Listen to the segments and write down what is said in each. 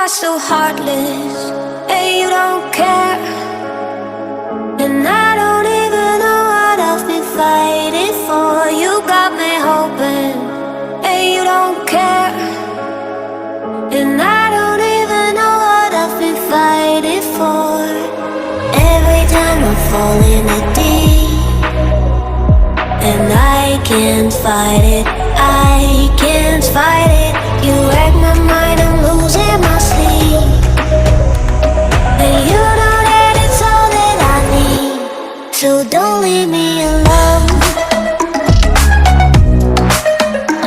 are so heartless, and you don't care. And I don't even know what I've been fighting for. You got me hoping, and you don't care. And I don't even know what I've been fighting for. Every time I fall in the deep, and I can't fight it, I can't fight it. You wreck my mind, I'm losing my sleep. And you know that it's all that I need, so don't leave me alone.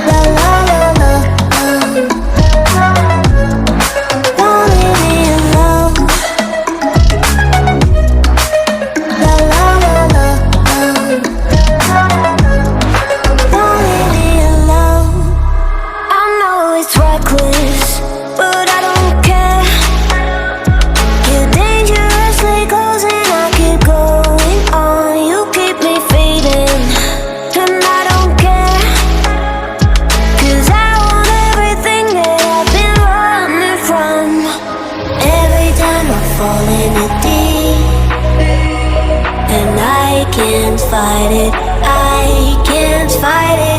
La la la la la. Don't leave me alone. La la la la la. Don't leave me alone. I know it's reckless, but I don't care. You're dangerously close and I keep going on. You keep me fading, and I don't care. 'Cause I want everything that I've been running from. Every time I fall in the deep, and I can't fight it, I can't fight it.